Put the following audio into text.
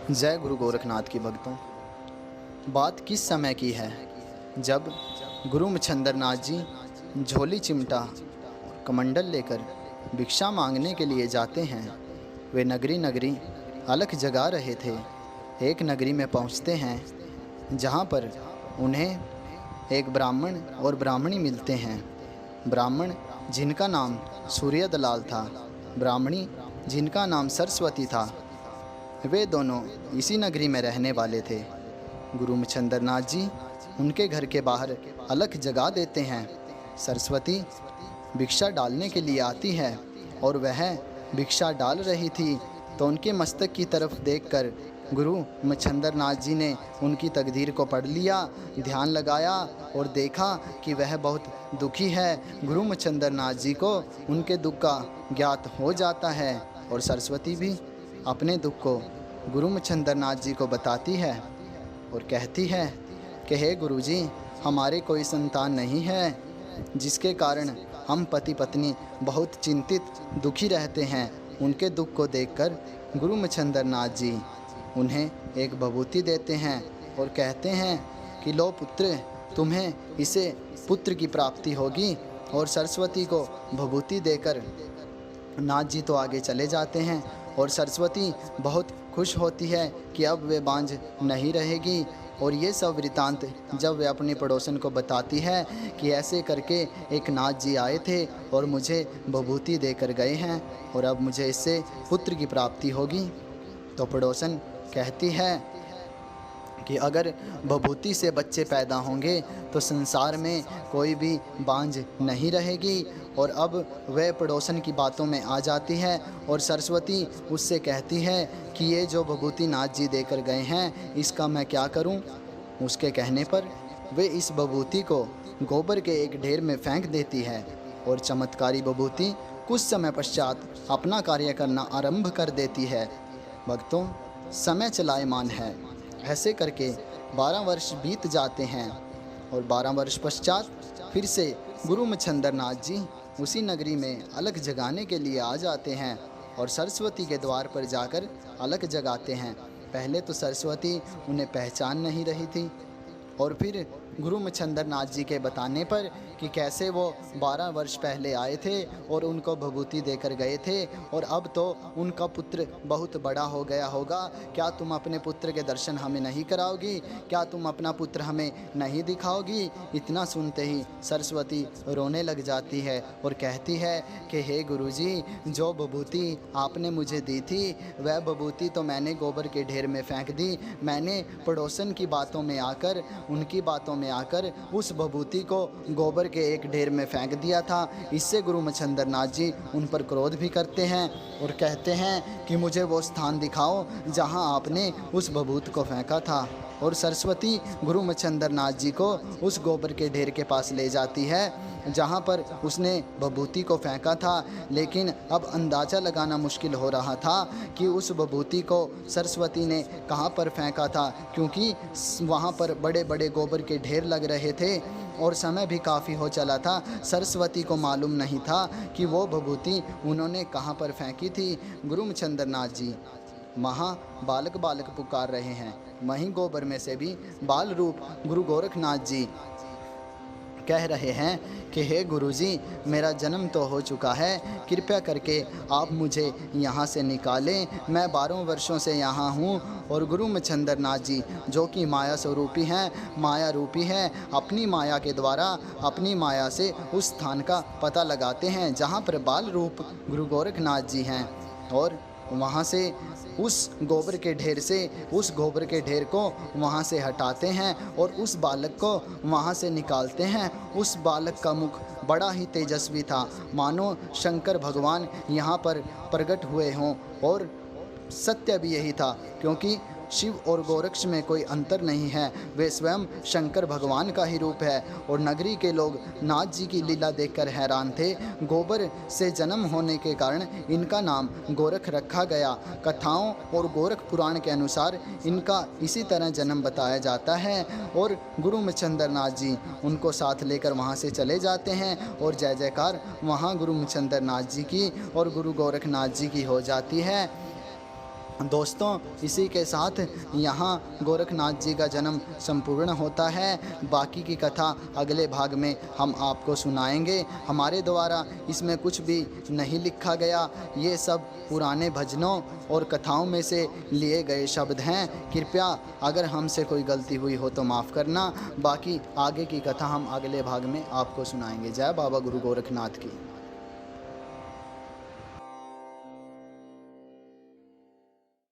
जय गुरु गोरखनाथ की भक्तों। बात किस समय की है जब गुरु मच्छंदर नाथ जी झोली चिमटा कमंडल लेकर भिक्षा मांगने के लिए जाते हैं। वे नगरी नगरी अलख जगा रहे थे। एक नगरी में पहुंचते हैं जहां पर उन्हें एक ब्राह्मण और ब्राह्मणी मिलते हैं। ब्राह्मण जिनका नाम सूर्य दलाल था, ब्राह्मणी जिनका नाम सरस्वती था। वे दोनों इसी नगरी में रहने वाले थे। गुरु मच्छंदर नाथ जी उनके घर के बाहर अलख जगा देते हैं। सरस्वती भिक्षा डालने के लिए आती है और वह भिक्षा डाल रही थी तो उनके मस्तक की तरफ देखकर गुरु मच्छंदर नाथ जी ने उनकी तकदीर को पढ़ लिया, ध्यान लगाया और देखा कि वह बहुत दुखी है। गुरु मच्छंदर नाथ जी को उनके दुख का ज्ञात हो जाता है और सरस्वती भी अपने दुख को गुरु मच्छंदर नाथ जी को बताती है और कहती है कि हे गुरुजी, हमारे कोई संतान नहीं है, जिसके कारण हम पति पत्नी बहुत चिंतित दुखी रहते हैं। उनके दुख को देखकर गुरु मच्छंदर नाथ जी उन्हें एक भभूति देते हैं और कहते हैं कि लो पुत्र, तुम्हें इसे पुत्र की प्राप्ति होगी। और सरस्वती को भभूति देकर नाथ जी तो आगे चले जाते हैं और सरस्वती बहुत खुश होती है कि अब वे बांझ नहीं रहेगी। और ये सब वृतांत जब वे अपने पड़ोसन को बताती है कि ऐसे करके एक नाथ जी आए थे और मुझे भभूति देकर गए हैं और अब मुझे इससे पुत्र की प्राप्ति होगी, तो पड़ोसन कहती है कि अगर भभूति से बच्चे पैदा होंगे तो संसार में कोई भी बांझ नहीं रहेगी। और अब वह पड़ोसन की बातों में आ जाती है और सरस्वती उससे कहती है कि ये जो भभूति नाथ जी देकर गए हैं, इसका मैं क्या करूं? उसके कहने पर वे इस भभूति को गोबर के एक ढेर में फेंक देती है और चमत्कारी भभूति कुछ समय पश्चात अपना कार्य करना आरंभ कर देती है। भक्तों, समय चलायमान है। ऐसे करके 12 वर्ष बीत जाते हैं और 12 वर्ष पश्चात फिर से गुरु मच्छंदर नाथ जी उसी नगरी में अलख जगाने के लिए आ जाते हैं और सरस्वती के द्वार पर जाकर अलख जगाते हैं। पहले तो सरस्वती उन्हें पहचान नहीं रही थी और फिर गुरु मच्छंदर नाथ जी के बताने पर कि कैसे वो 12 वर्ष पहले आए थे और उनको भभूति देकर गए थे और अब तो उनका पुत्र बहुत बड़ा हो गया होगा। क्या तुम अपने पुत्र के दर्शन हमें नहीं कराओगी? क्या तुम अपना पुत्र हमें नहीं दिखाओगी? इतना सुनते ही सरस्वती रोने लग जाती है और कहती है कि हे गुरुजी, जो भभूति आपने मुझे दी थी वह भभूति तो मैंने गोबर के ढेर में फेंक दी। मैंने पड़ोसन की बातों में आकर, उनकी बातों में आकर उस भभूति को गोबर के एक ढेर में फेंक दिया था। इससे गुरु मच्छंदर नाथ जी उन पर क्रोध भी करते हैं और कहते हैं कि मुझे वो स्थान दिखाओ जहां आपने उस भभूत को फेंका था। और सरस्वती गुरु मच्छंदर नाथ जी को उस गोबर के ढेर के पास ले जाती है जहां पर उसने भभूति को फेंका था। लेकिन अब अंदाज़ा लगाना मुश्किल हो रहा था कि उस भभूति को सरस्वती ने कहां पर फेंका था, क्योंकि वहां पर बड़े बड़े गोबर के ढेर लग रहे थे और समय भी काफ़ी हो चला था। सरस्वती को मालूम नहीं था कि वो भभूति उन्होंने कहां पर फेंकी थी। गुरु मच्छंदर नाथ जी महा बालक बालक पुकार रहे हैं। वहीं गोबर में से भी बाल रूप गुरु गोरखनाथ जी कह रहे हैं कि हे गुरुजी, मेरा जन्म तो हो चुका है, कृपया करके आप मुझे यहाँ से निकालें। मैं 12 वर्षों से यहाँ हूँ। और गुरु मच्छंदर नाथ जी जो कि माया स्वरूपी हैं, माया रूपी हैं, अपनी माया के द्वारा अपनी माया से उस स्थान का पता लगाते हैं जहाँ पर बाल रूप गुरु गोरखनाथ जी हैं और वहाँ से उस गोबर के ढेर से उस गोबर के ढेर को वहाँ से हटाते हैं और उस बालक को वहाँ से निकालते हैं। उस बालक का मुख बड़ा ही तेजस्वी था, मानो शंकर भगवान यहाँ पर प्रकट हुए हों। और सत्य भी यही था, क्योंकि शिव और गोरक्ष में कोई अंतर नहीं है, वे स्वयं शंकर भगवान का ही रूप है। और नगरी के लोग नाथ जी की लीला देखकर हैरान थे। गोबर से जन्म होने के कारण इनका नाम गोरख रखा गया। कथाओं और गोरख पुराण के अनुसार इनका इसी तरह जन्म बताया जाता है। और गुरु मच्छंदर नाथ जी उनको साथ लेकर वहाँ से चले जाते हैं और जय जयकार वहाँ गुरु मच्छंदर नाथ जी की और गुरु गोरखनाथ जी की हो जाती है। दोस्तों, इसी के साथ यहाँ गोरखनाथ जी का जन्म संपूर्ण होता है। बाकी की कथा अगले भाग में हम आपको सुनाएंगे। हमारे द्वारा इसमें कुछ भी नहीं लिखा गया, ये सब पुराने भजनों और कथाओं में से लिए गए शब्द हैं। कृपया अगर हमसे कोई गलती हुई हो तो माफ़ करना। बाकी आगे की कथा हम अगले भाग में आपको सुनाएंगे। जय बाबा गुरु गोरखनाथ की।